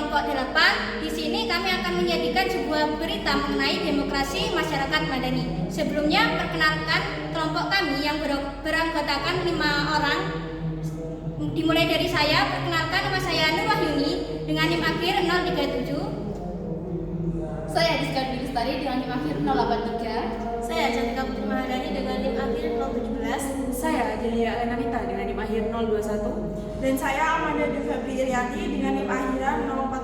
kelompok 8. Di sini kami akan menyajikan sebuah berita mengenai demokrasi masyarakat madani. Sebelumnya, perkenalkan kelompok kami yang beranggotakan 5 orang. Dimulai dari saya, perkenalkan nama saya Nur Wahyuni dengan NIM akhir 037. Saya Rizka Bilistari dengan NIM akhir 083. Saya Cantika Putri Mahadani dengan NIM akhir 017. Saya Delia Enanita dengan NIM akhir 021. Dan saya Amanda Devabri Iriati dengan NIM akhiran 044.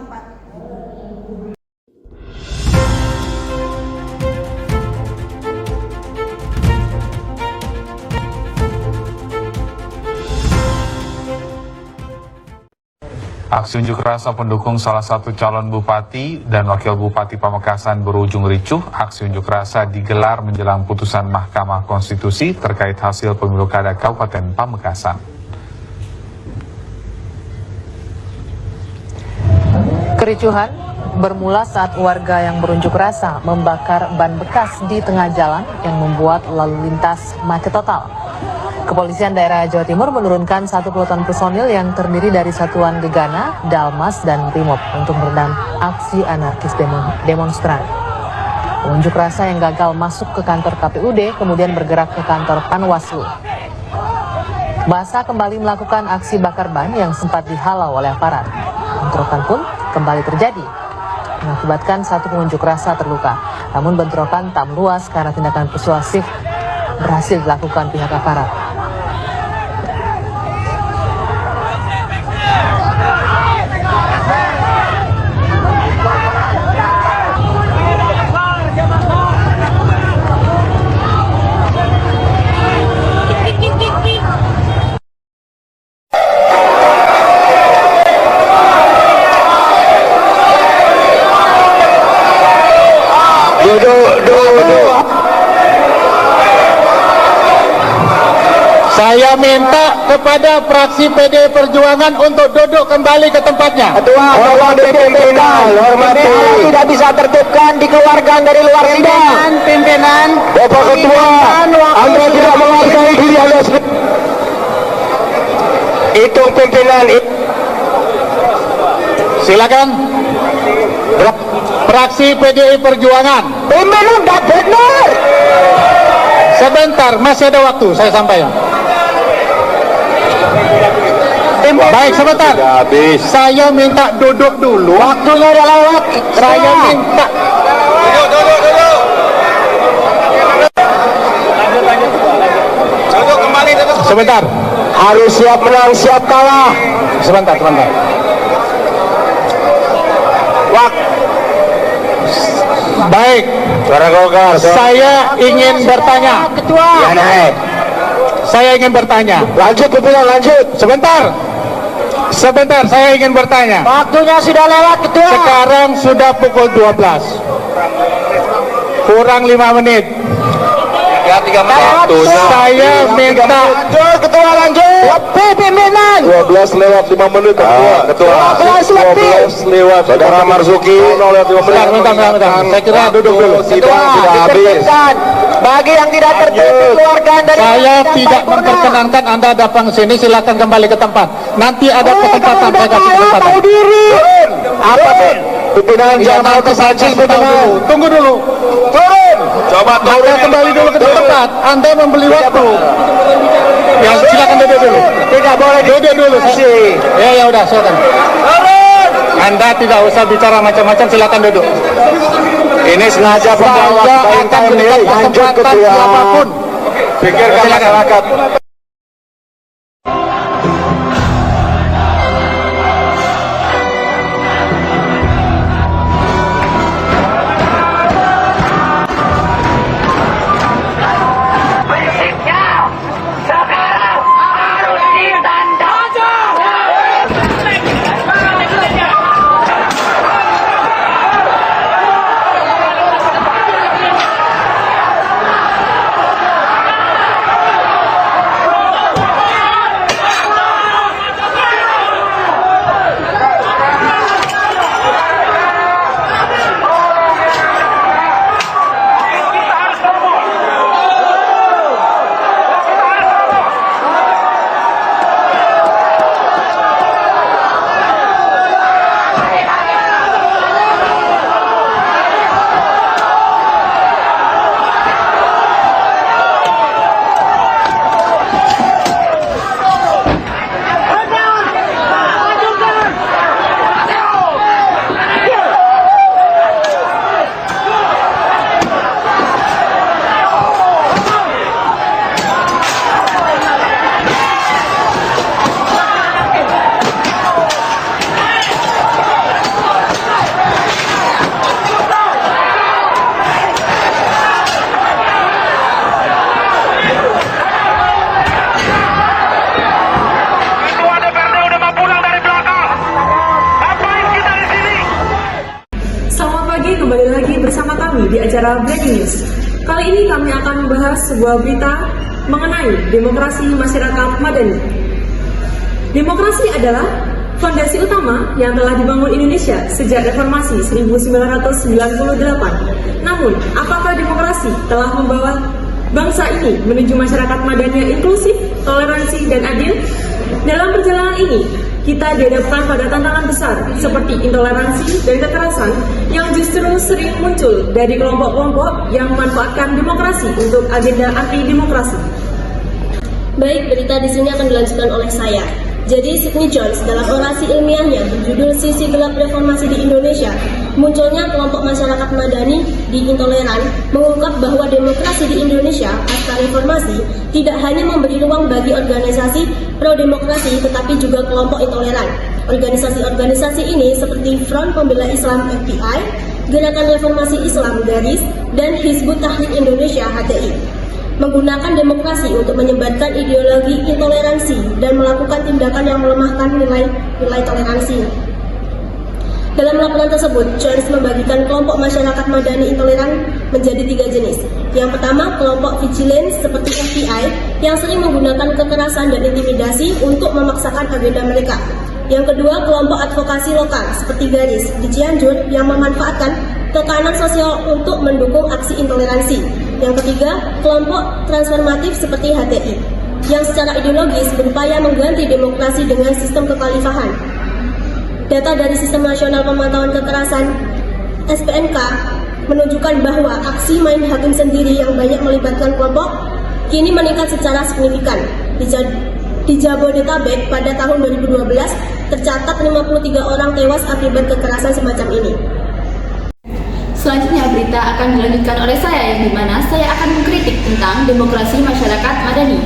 Aksi unjuk rasa pendukung salah satu calon bupati dan wakil bupati Pamekasan berujung ricuh. Aksi unjuk rasa digelar menjelang putusan Mahkamah Konstitusi terkait hasil pemilu kada Kabupaten Pamekasan. Kericuhan bermula saat warga yang berunjuk rasa membakar ban bekas di tengah jalan yang membuat lalu lintas macet total. Kepolisian daerah Jawa Timur menurunkan 1 puluhan personil yang terdiri dari Satuan Gegana, Dalmas, dan Brimob untuk meredam aksi anarkis demonstran. Pengunjuk rasa yang gagal masuk ke kantor KPUD kemudian bergerak ke kantor Panwaslu. Massa kembali melakukan aksi bakar ban yang sempat dihalau oleh aparat. Bentrokan pun kembali terjadi, mengakibatkan 1 pengunjuk rasa terluka. Namun bentrokan tak meluas karena tindakan persuasif berhasil dilakukan pihak aparat. Saya minta kepada fraksi PD Perjuangan untuk duduk kembali ke tempatnya. Ketua, tolong ditertibkan. Pimpinan tidak bisa tertibkan, dikeluarkan dari luar sidang. Pimpinan, Bapak Ketua, Anda tidak menghargai diri Anda sendiri. Hitung pimpinan. Silakan. Fraksi PDI Perjuangan. Pimpinan tidak benar. Sebentar, masih ada waktu, saya sampaikan. Baik, sebentar. Saya minta duduk dulu. Waktunya udah lewat. Saya minta. Duduk kembali. Sebentar. Harus siap menang, siap kalah. Sebentar. Baik. Suara Golkar. Saya ingin bertanya. Ketua. Ya, naik. Saya ingin bertanya. Lanjut pimpinan, lanjut. Sebentar, saya ingin bertanya. Waktunya sudah lewat, Ketua. Sekarang sudah pukul 12. Kurang 5 menit. Ya, 3 menit. Saya minta. Lanjut, Ketua, lanjut. Lebih pimpinan. 12 lewat 5 menit, Ketua. 12 lewat. Saudara Marzuki. Bentar. Saya kira duduk dulu. Ketua, ditertibkan. Bagi yang tidak tertib, dikeluarkan dari Saya tidak memperkenankan Anda datang sini, silakan kembali ke tempat. Nanti ada kesempatan saya kasih kesempatan. Tahu diri. Apa tuh? Pimpinan jangan mau tersaji, pimpinan. Tunggu dulu. Turun. Coba Anda kembali dulu ke tempat. Anda membeli waktu. Ya, silakan duduk dulu. Tidak boleh Duduk dulu. Ya udah, silakan. Anda tidak usah bicara macam-macam, silakan duduk. Ini sengaja membawa Saya akan berikan kesempatan siapapun. Pikirkan masyarakat. di acara Breaking News. Kali ini kami akan membahas sebuah berita mengenai demokrasi masyarakat madani. Demokrasi adalah fondasi utama yang telah dibangun Indonesia sejak reformasi 1998. Namun, apakah demokrasi telah membawa bangsa ini menuju masyarakat madani yang inklusif, toleransi, dan adil? Dalam perjalanan ini, kita dihadapkan pada tantangan besar seperti intoleransi dan kekerasan yang justru sering muncul dari kelompok-kelompok yang memanfaatkan demokrasi untuk agenda anti-demokrasi. Baik, berita di sini akan dilanjutkan oleh saya. Jadi, Sidney Jones dalam orasi ilmiahnya berjudul Sisi Gelap Reformasi di Indonesia, munculnya kelompok masyarakat madani di intoleran, mengungkap bahwa demokrasi di Indonesia pasca reformasi tidak hanya memberi ruang bagi organisasi pro-demokrasi, tetapi juga kelompok intoleran. Organisasi-organisasi ini seperti Front Pembela Islam FPI, Gerakan Reformasi Islam GARIS, dan Hizbut Tahrir Indonesia HTI. Menggunakan demokrasi untuk menyebarkan ideologi intoleransi dan melakukan tindakan yang melemahkan nilai toleransi. Dalam laporan tersebut, Jones membagikan kelompok masyarakat madani intoleran menjadi 3 jenis. Yang pertama, kelompok vigilance seperti FBI yang sering menggunakan kekerasan dan intimidasi untuk memaksakan agenda mereka. Yang kedua, kelompok advokasi lokal seperti GARIS di Cianjur yang memanfaatkan tekanan sosial untuk mendukung aksi intoleransi. Yang ketiga, kelompok transformatif seperti HTI yang secara ideologis berupaya mengganti demokrasi dengan sistem kekhalifahan. Data dari Sistem Nasional Pemantauan Kekerasan SPNK menunjukkan bahwa aksi main hakim sendiri yang banyak melibatkan kelompok kini meningkat secara signifikan. Di Jabodetabek pada tahun 2012 tercatat 53 orang tewas akibat kekerasan semacam ini. Selanjutnya berita akan dilanjutkan oleh saya, yang dimana saya akan mengkritik tentang demokrasi masyarakat madani.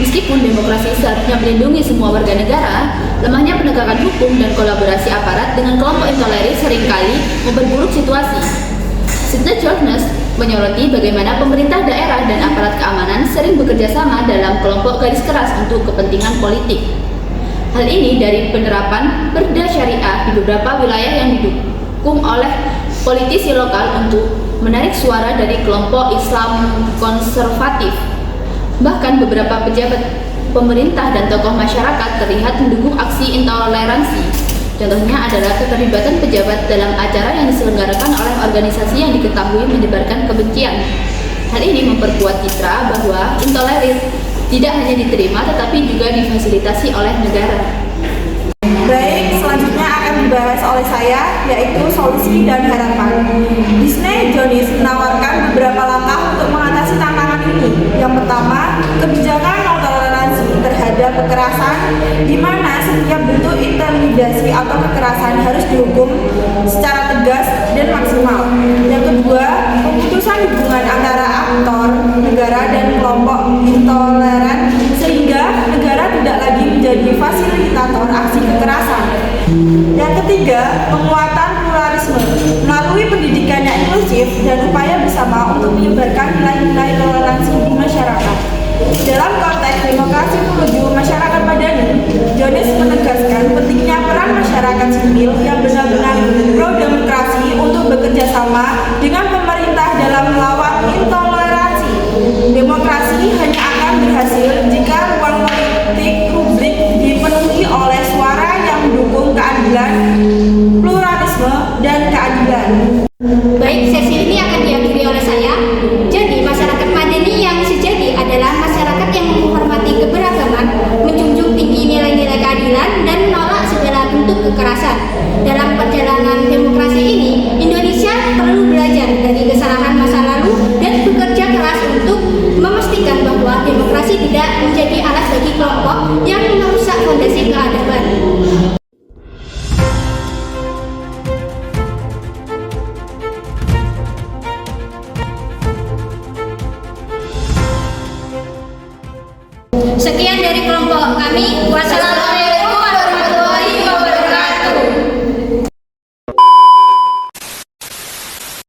Meskipun demokrasi seharusnya melindungi semua warga negara, lemahnya penegakan hukum dan kolaborasi aparat dengan kelompok intoleran seringkali memperburuk situasi. Sidney Jones menyoroti bagaimana pemerintah daerah dan aparat keamanan sering bekerja sama dalam kelompok garis keras untuk kepentingan politik. Hal ini dari penerapan perda syariah di beberapa wilayah yang didukung oleh politisi lokal untuk menarik suara dari kelompok Islam konservatif. Bahkan beberapa pejabat pemerintah dan tokoh masyarakat terlihat mendukung aksi intoleransi. Contohnya adalah keterlibatan pejabat dalam acara yang diselenggarakan oleh organisasi yang diketahui menyebarkan kebencian. Hal ini memperkuat citra bahwa intoleran tidak hanya diterima tetapi juga difasilitasi oleh negara. Baik, selanjutnya akan dibahas oleh saya, yaitu solusi dan harapan. Sidney Jones menawarkan beberapa langkah untuk mengatasi tantangan ini. Yang pertama, kebijakan non toleransi terhadap kekerasan, di mana setiap bentuk intimidasi atau kekerasan harus dihukum secara tegas dan maksimal. Yang kedua, pemutusan hubungan antara aktor, negara, dan kelompok intoleran sehingga negara tidak lagi menjadi fasilitator aksi kekerasan. Yang ketiga, penguatan pluralisme melalui pendidikan yang inklusif dan upaya bersama untuk menyebarkan nilai-nilai toleransi di masyarakat. Dalam konteks demokrasi menuju masyarakat madani, Jones menegaskan pentingnya peran masyarakat sipil yang benar-benar pro-demokrasi untuk bekerja sama dengan pemerintah dalam melawan intoleransi. Demokrasi hanya akan berhasil jika ruang politik publik dipenuhi oleh suara yang mendukung keadilan, pluralisme, dan keadilan. Baik, sesi ini akan diakhiri oleh saya. Jadi, masyarakat madani yang sejati adalah masyarakat yang menghormati keberagaman, menjunjung tinggi nilai-nilai keadilan, dan menolak segala bentuk kekerasan. Dalam perjalanan demokrasi ini, Indonesia perlu belajar dari kesalahan masa lalu dan bekerja keras untuk memastikan bahwa demokrasi tidak menjadi alat bagi kelompok yang merusak fondasi keadaban. Sekian dari kelompok kami. Wassalamualaikum.